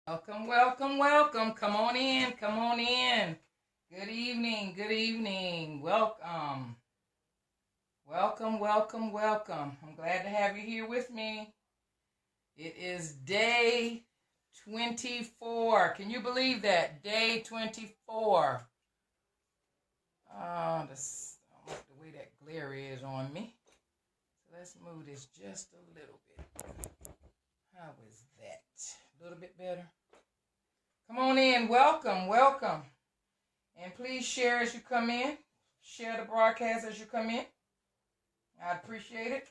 Welcome, welcome, welcome. Come on in, come on in. Good evening, good evening. Welcome. Welcome, welcome, welcome. I'm glad to have you here with me. It is day 24. Can you believe that? Day 24. I don't like the way that glare is on me. So let's move this just a little bit. How is that? A little bit better? Come on in. Welcome, welcome. And please share as you come in. Share the broadcast as you come in. I appreciate it.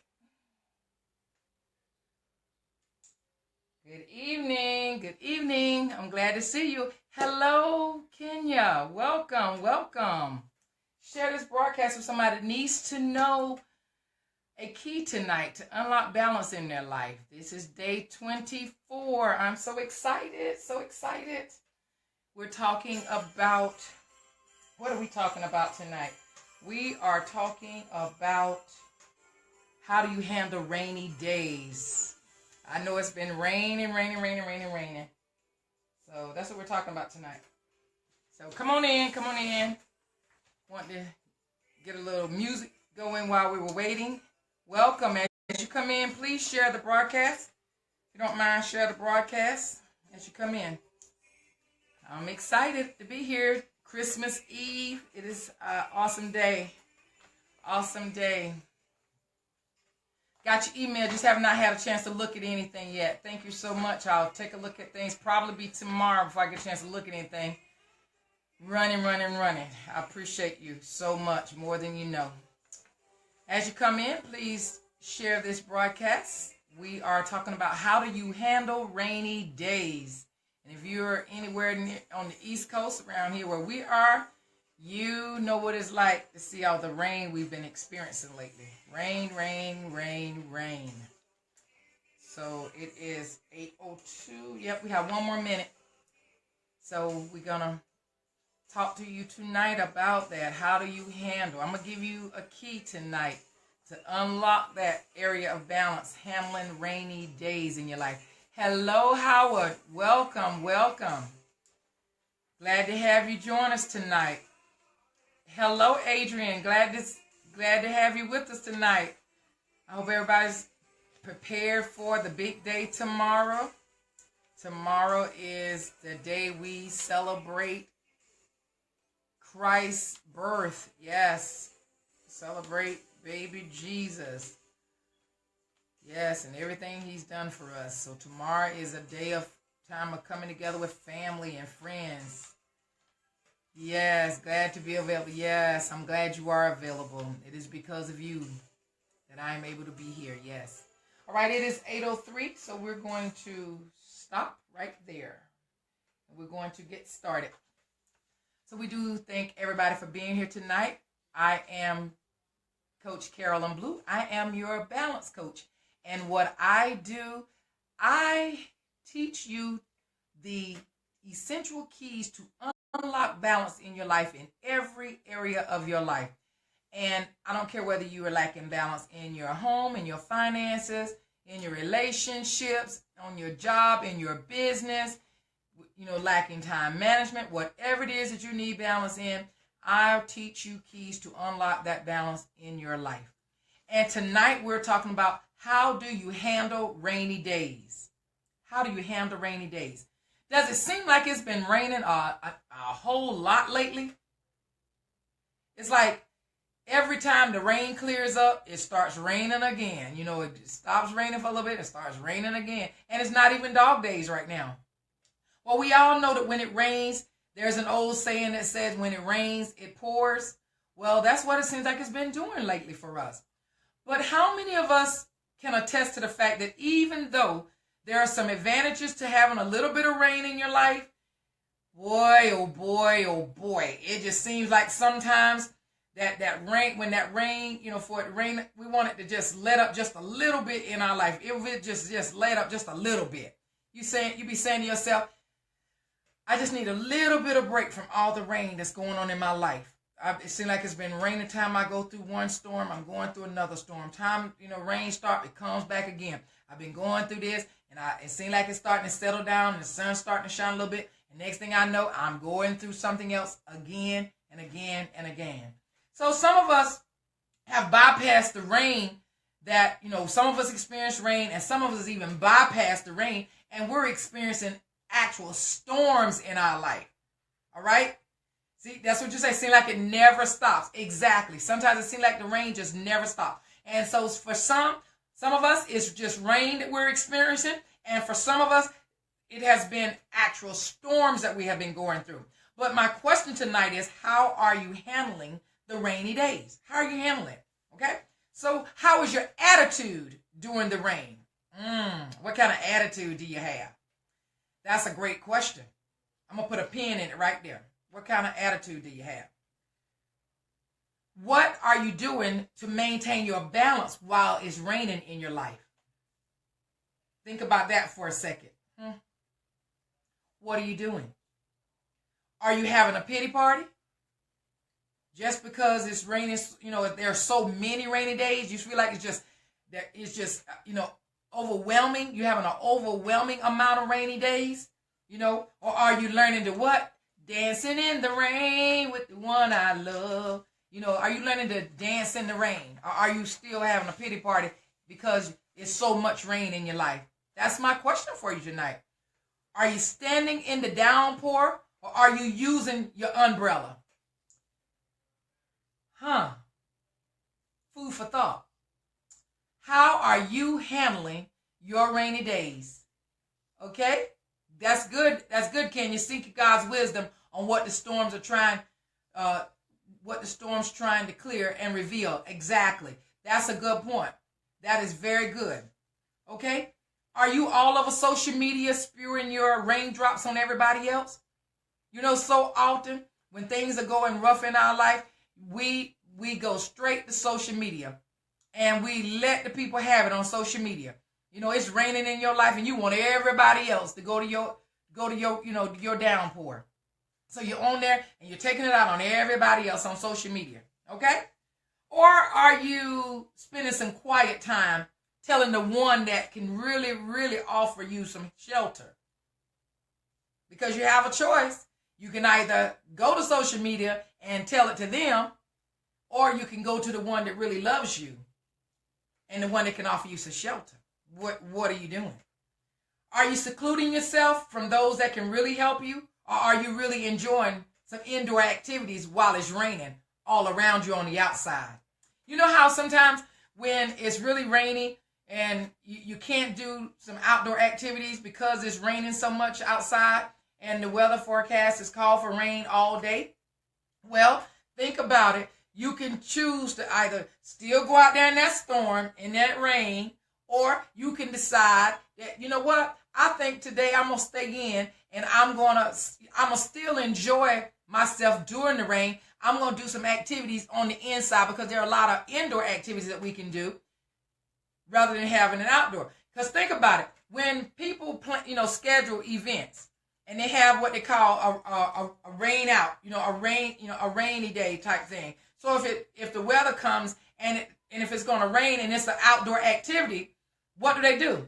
Good evening. Good evening. I'm glad to see you. Hello, Kenya. Welcome, welcome. Share this broadcast with somebody that needs to know a key tonight to unlock balance in their life. This is day 24. I'm so excited, so excited. We're talking about, what are we talking about tonight? We are talking about how do you handle rainy days. I know it's been raining. So that's what we're talking about tonight. So come on in, come on in. Want to get a little music going while we were waiting. Welcome. As you come in, please share the broadcast. If you don't mind, share the broadcast as you come in. I'm excited to be here. Christmas Eve. It is an awesome day. Awesome day. Got your email. Just have not had a chance to look at anything yet. Thank you so much. I'll take a look at things. Probably be tomorrow before I get a chance to look at anything. Running. I appreciate you so much, more than you know. As you come in, please share this broadcast. We are talking about how do you handle rainy days. And if you're anywhere on the East Coast, around here where we are, you know what it's like to see all the rain we've been experiencing lately. Rain. So it is 8:02. Yep, we have one more minute. So we're going to talk to you tonight about that. How do you handle? I'm going to give you a key tonight to unlock that area of balance, handling rainy days in your life. Hello, Howard. Welcome. Glad to have you join us tonight. Hello, Adrian. Glad to have you with us tonight. I hope everybody's prepared for the big day tomorrow. Tomorrow is the day we celebrate Christ's birth. Yes. Celebrate baby Jesus. Yes, and everything he's done for us. So tomorrow is a day of time of coming together with family and friends. Yes, glad to be available. Yes, I'm glad you are available. It is because of you that I'm able to be here. Yes. All right, it is 8:03, so we're going to stop right there. We're going to get started. So we do thank everybody for being here tonight. I am Coach Carolyn Blue. I am your balance coach. And what I do, I teach you the essential keys to unlock balance in your life in every area of your life. And I don't care whether you are lacking balance in your home, in your finances, in your relationships, on your job, in your business, lacking time management, whatever it is that you need balance in, I'll teach you keys to unlock that balance in your life. And tonight we're talking about how do you handle rainy days? How do you handle rainy days? Does it seem like it's been raining a whole lot lately? It's like every time the rain clears up, it starts raining again. It stops raining for a little bit, it starts raining again. And it's not even dog days right now. Well, we all know that when it rains, there's an old saying that says when it rains, it pours. Well, that's what it seems like it's been doing lately for us. But how many of us can attest to the fact that even though there are some advantages to having a little bit of rain in your life, boy, oh boy, it just seems like sometimes that rain, when that rain, for it to rain, we want it to just let up just a little bit in our life. It would just let up just a little bit. You be saying to yourself, I just need a little bit of break from all the rain that's going on in my life. It seems like it's been raining. Time I go through one storm, I'm going through another storm. Time, rain start, it comes back again. I've been going through this, and it seems like it's starting to settle down and the sun's starting to shine a little bit. And next thing I know, I'm going through something else again and again and again. So some of us have bypassed the rain that, some of us experience rain, and some of us even bypass the rain, and we're experiencing actual storms in our life. All right? See, that's what you say. Seems like it never stops. Exactly. Sometimes it seems like the rain just never stops. And so for some of us, it's just rain that we're experiencing. And for some of us, it has been actual storms that we have been going through. But my question tonight is, how are you handling the rainy days? How are you handling it? Okay? So how is your attitude during the rain? What kind of attitude do you have? That's a great question. I'm going to put a pin in it right there. What kind of attitude do you have? What are you doing to maintain your balance while it's raining in your life? Think about that for a second. What are you doing? Are you having a pity party? Just because it's raining, there are so many rainy days, you feel like it's just overwhelming. You're having an overwhelming amount of rainy days, or are you learning to what? Dancing in the rain with the one I love. Are you learning to dance in the rain? Or are you still having a pity party because it's so much rain in your life? That's my question for you tonight. Are you standing in the downpour, or are you using your umbrella? Food for thought. How are you handling your rainy days? Okay? That's good. That's good, Ken. You seek God's wisdom on what the storms are trying to clear and reveal. Exactly. That's a good point. That is very good. Okay? Are you all over social media spewing your raindrops on everybody else? So often when things are going rough in our life, we go straight to social media and we let the people have it on social media. It's raining in your life and you want everybody else to go to your downpour. So you're on there and you're taking it out on everybody else on social media. Okay? Or are you spending some quiet time telling the one that can really, really offer you some shelter? Because you have a choice. You can either go to social media and tell it to them, or you can go to the one that really loves you and the one that can offer you some shelter. What are you doing? Are you secluding yourself from those that can really help you? Or are you really enjoying some indoor activities while it's raining all around you on the outside? You know how sometimes when it's really rainy and you can't do some outdoor activities because it's raining so much outside and the weather forecast is called for rain all day? Well, think about it. You can choose to either still go out there in that storm, in that rain, or you can decide that, you know what, I think today I'm going to stay in and I'm going to still enjoy myself during the rain. I'm going to do some activities on the inside because there are a lot of indoor activities that we can do rather than having an outdoor. Because think about it. When people schedule events and they have what they call a rain out, a rainy day type thing. So if the weather comes and if it's going to rain and it's an outdoor activity, what do?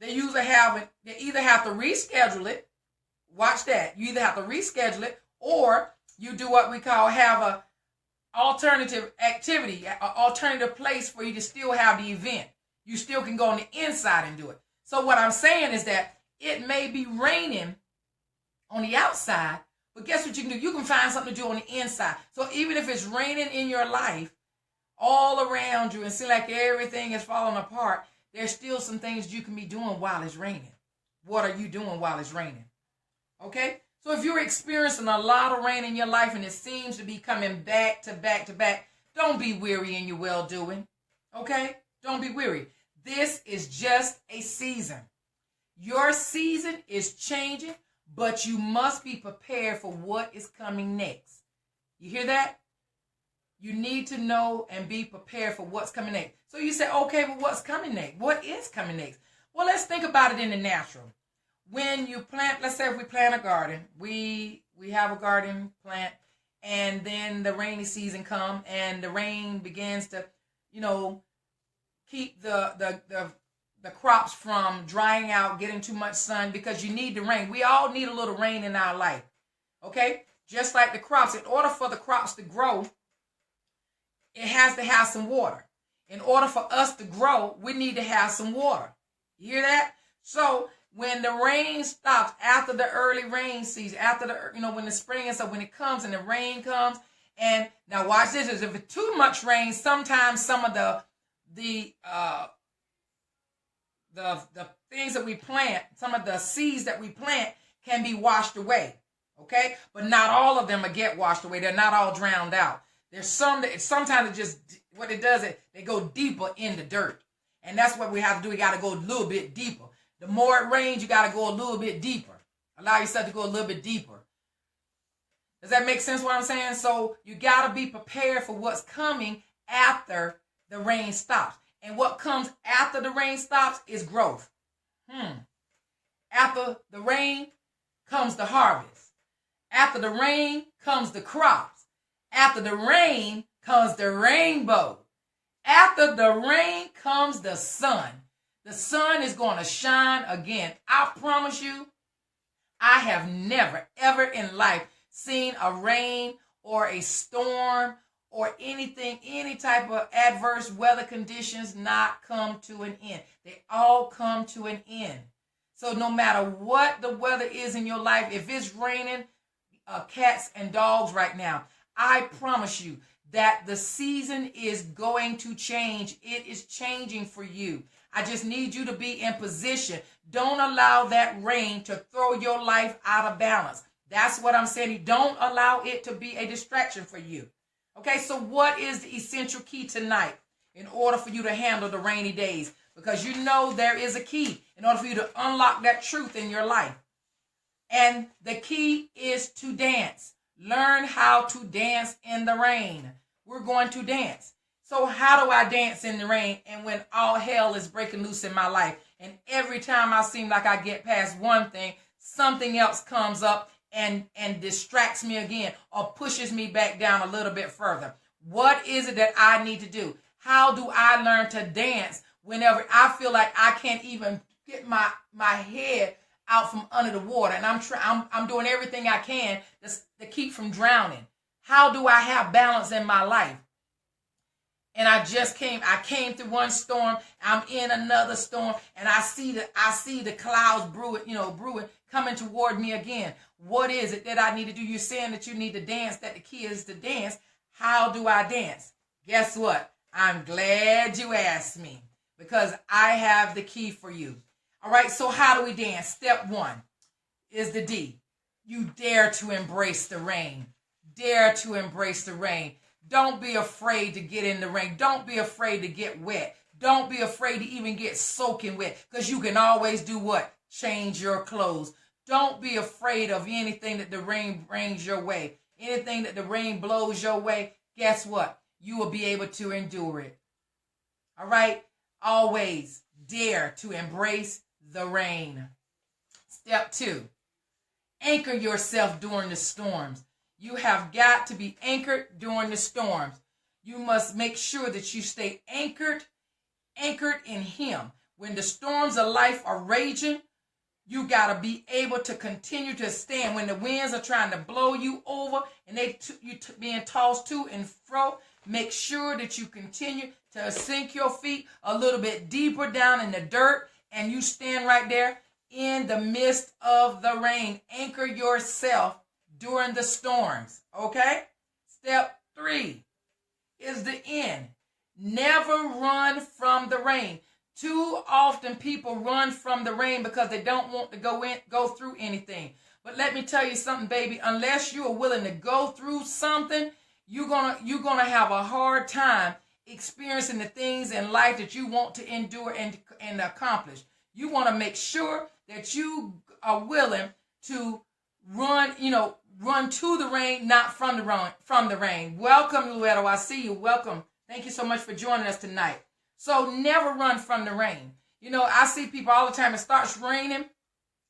They either have to reschedule it. Watch that. You either have to reschedule it, or you do what we call have a alternative activity, an alternative place for you to still have the event. You still can go on the inside and do it. So what I'm saying is that it may be raining on the outside, but guess what you can do? You can find something to do on the inside. So even if it's raining in your life all around you and seem like everything is falling apart, there's still some things you can be doing while it's raining. What are you doing while it's raining? Okay? So if you're experiencing a lot of rain in your life and it seems to be coming back to back to back, don't be weary in your well-doing. Okay? Don't be weary. This is just a season. Your season is changing, but you must be prepared for what is coming next. You hear that? You need to know and be prepared for what's coming next. So you say, okay, well, what's coming next? What is coming next? Well, let's think about it in the natural. When you plant, let's say if we plant a garden, we have a garden plant, and then the rainy season comes, and the rain begins to, keep the the crops from drying out, getting too much sun, because you need the rain. We all need a little rain in our life. Okay? Just like the crops, in order for the crops to grow, it has to have some water. In order for us to grow, we need to have some water. You hear that? So when the rain stops after the early rain season, after the, when the spring is up, when it comes and the rain comes, and now watch this, is if it's too much rain, sometimes some of the things that we plant, some of the seeds that we plant can be washed away. Okay? But not all of them will get washed away. They're not all drowned out. There's some that sometimes it just, what it does is they go deeper in the dirt. And that's what we have to do. We got to go a little bit deeper. The more it rains, you got to go a little bit deeper. Allow yourself to go a little bit deeper. Does that make sense what I'm saying? So you got to be prepared for what's coming after the rain stops. And what comes after the rain stops is growth. After the rain comes the harvest. After the rain comes the crops. After the rain comes the rainbow. After the rain comes the sun. The sun is going to shine again. I promise you, I have never, ever in life seen a rain or a storm or anything, any type of adverse weather conditions not come to an end. They all come to an end. So no matter what the weather is in your life, if it's raining cats and dogs right now, I promise you that the season is going to change. It is changing for you. I just need you to be in position. Don't allow that rain to throw your life out of balance. That's what I'm saying. Don't allow it to be a distraction for you. Okay, so what is the essential key tonight in order for you to handle the rainy days? Because you know there is a key in order for you to unlock that truth in your life. And the key is to dance. Learn how to dance in the rain. We're going to dance. So how do I dance in the rain and when all hell is breaking loose in my life? And every time I seem like I get past one thing, something else comes up and distracts me again or pushes me back down a little bit further. What is it that I need to do? How do I learn to dance whenever I feel like I can't even get my head out from under the water and I'm doing everything I can to keep from drowning? How do I have balance in my life? And I came through one storm, I'm in another storm, and I see the clouds brewing, coming toward me again. What is it that I need to do? You're saying that you need to dance, that the key is to dance. How do I dance? Guess what? I'm glad you asked me because I have the key for you. All right, so how do we dance? Step one is the D. You dare to embrace the rain. Dare to embrace the rain. Don't be afraid to get in the rain. Don't be afraid to get wet. Don't be afraid to even get soaking wet because you can always do what? Change your clothes. Don't be afraid of anything that the rain brings your way. Anything that the rain blows your way, guess what? You will be able to endure it. All right? Always dare to embrace the rain. Step two, anchor yourself during the storms. You have got to be anchored during the storms. You must make sure that you stay anchored in Him. When the storms of life are raging, you got to be able to continue to stand. When the winds are trying to blow you over and you being tossed to and fro, make sure that you continue to sink your feet a little bit deeper down in the dirt and you stand right there in the midst of the rain. Anchor yourself during the storms, okay? Step three is the end. Never run from the rain. Too often people run from the rain because they don't want to go through anything. But let me tell you something, baby. Unless you are willing to go through something, you're gonna have a hard time experiencing the things in life that you want to endure and accomplish. You want to make sure that you are willing to run to the rain, not from the rain. Welcome, Luetto. I see you. Welcome. Thank you so much for joining us tonight. So never run from the rain. I see people all the time. It starts raining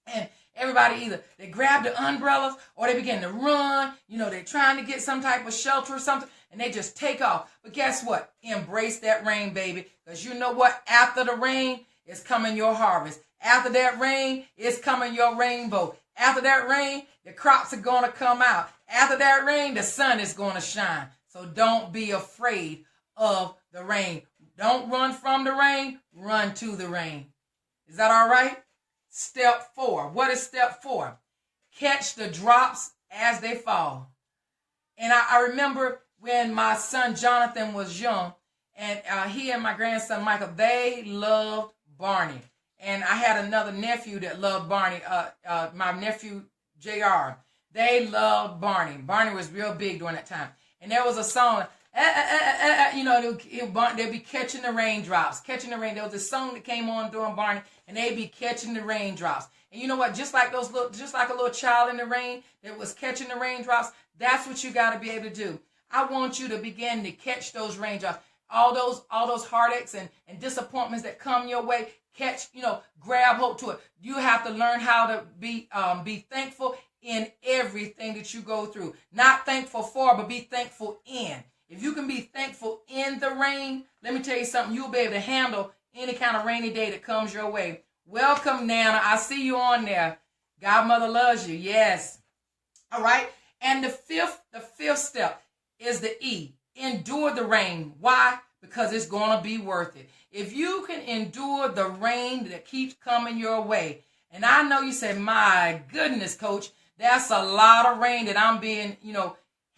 and everybody either they grab the umbrellas or they begin to run. They're trying to get some type of shelter or something and they just take off. But guess what? Embrace that rain, baby. Because you know what? After the rain, it's coming your harvest. After that rain, it's coming your rainbow. After that rain, the crops are going to come out. After that rain, the sun is going to shine. So don't be afraid of the rain. Don't run from the rain, run to the rain. Is that all right? Step 4. What is step 4? Catch the drops as they fall. And I remember when my son Jonathan was young, and he and my grandson Michael, they loved Barney. And I had another nephew that loved Barney, my nephew JR. They loved Barney. Barney was real big during that time. And there was a song, they'd be catching the raindrops, catching the rain. There was a song that came on during Barney, and they'd be catching the raindrops. And you know what? Just like a little child in the rain that was catching the raindrops, that's what you got to be able to do. I want you to begin to catch those raindrops. All those heartaches and disappointments that come your way, grab hold to it. You have to learn how to be thankful in everything that you go through. Not thankful for, but be thankful in. If you can be thankful in the rain, let me tell you something, you'll be able to handle any kind of rainy day that comes your way. Welcome, Nana. I see you on there. Godmother loves you. Yes. All right. And the fifth step is the E. Endure the rain. Why? Because it's going to be worth it. If you can endure the rain that keeps coming your way, and I know you say, my goodness, coach, that's a lot of rain that I'm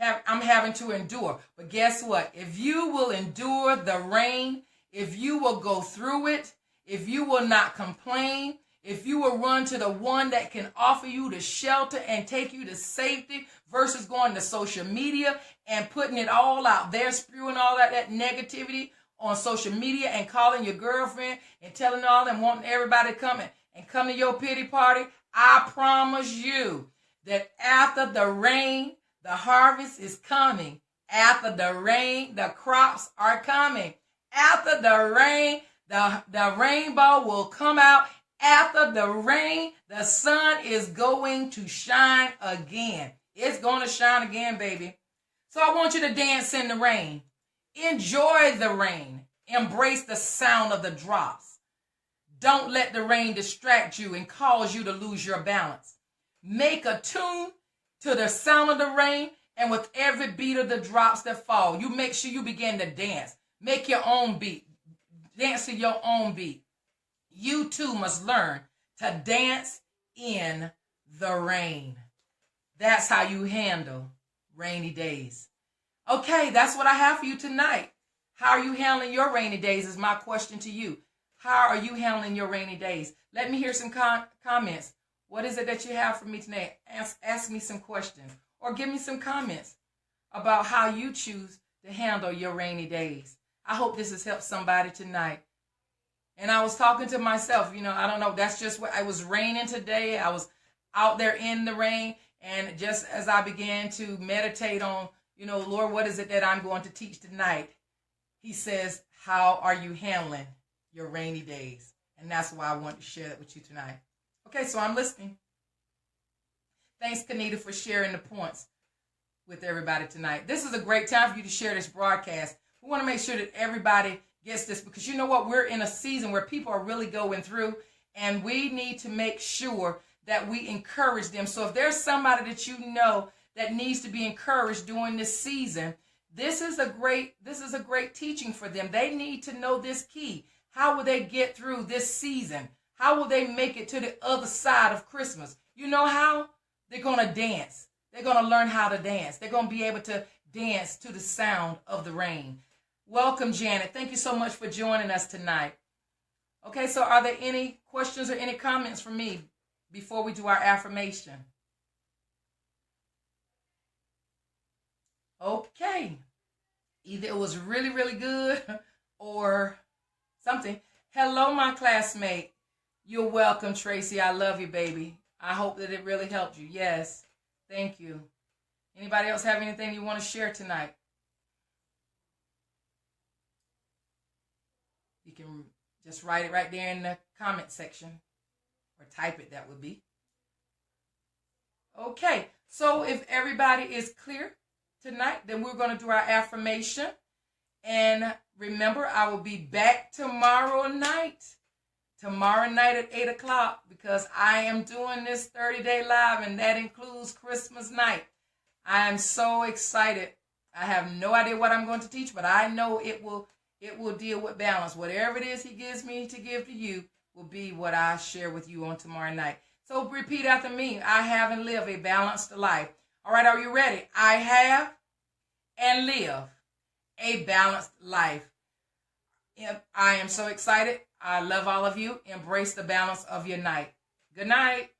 I'm having to endure. But guess what? If you will endure the rain, if you will go through it, if you will not complain, if you will run to the one that can offer you the shelter and take you to safety versus going to social media and putting it all out there, spewing all that negativity on social media and calling your girlfriend and telling all them, wanting everybody to come and come to your pity party, I promise you that after the rain, the harvest is coming. After the rain, the crops are coming. After the rain, the rainbow will come out. After the rain, the sun is going to shine again. It's going to shine again, baby. So I want you to dance in the rain. Enjoy the rain. Embrace the sound of the drops. Don't let the rain distract you and cause you to lose your balance. Make a tune to the sound of the rain, and with every beat of the drops that fall, you make sure you begin to dance. Make your own beat. Dance to your own beat. You too must learn to dance in the rain. That's how you handle rainy days. Okay, that's what I have for you tonight. How are you handling your rainy days is my question to you. How are you handling your rainy days? Let me hear some comments. What is it that you have for me today? Ask me some questions or give me some comments about how you choose to handle your rainy days. I hope this has helped somebody tonight. And I was talking to myself, I don't know, that's just what, it was raining today. I was out there in the rain. And just as I began to meditate on, Lord, what is it that I'm going to teach tonight? He says, how are you handling your rainy days? And that's why I want to share that with you tonight. Okay, so I'm listening. Thanks, Kanita, for sharing the points with everybody tonight. This is a great time for you to share this broadcast. We want to make sure that everybody gets this because you know what? We're in a season where people are really going through, and we need to make sure that we encourage them. So if there's somebody that you know that needs to be encouraged during this season, this is a great teaching for them. They need to know this key. How will they get through this season? How will they make it to the other side of Christmas? You know how? They're going to dance. They're going to learn how to dance. They're going to be able to dance to the sound of the rain. Welcome, Janet. Thank you so much for joining us tonight. Okay, so are there any questions or any comments from me before we do our affirmation? Okay. Either it was really, really good or something. Hello, my classmate. You're welcome, Tracy. I love you, baby. I hope that it really helped you. Yes. Thank you. Anybody else have anything you want to share tonight? You can just write it right there in the comment section or type it, that would be. Okay, so if everybody is clear tonight, then we're going to do our affirmation. And remember, I will be back tomorrow night tomorrow night at 8 o'clock, because I am doing this 30-day live, and that includes Christmas night. I am so excited. I have no idea what I'm going to teach, but I know it will deal with balance. Whatever it is he gives me to give to you will be what I share with you on tomorrow night. So repeat after me. I have and live a balanced life. All right, are you ready? I have and live a balanced life. I am so excited. I love all of you. Embrace the balance of your night. Good night.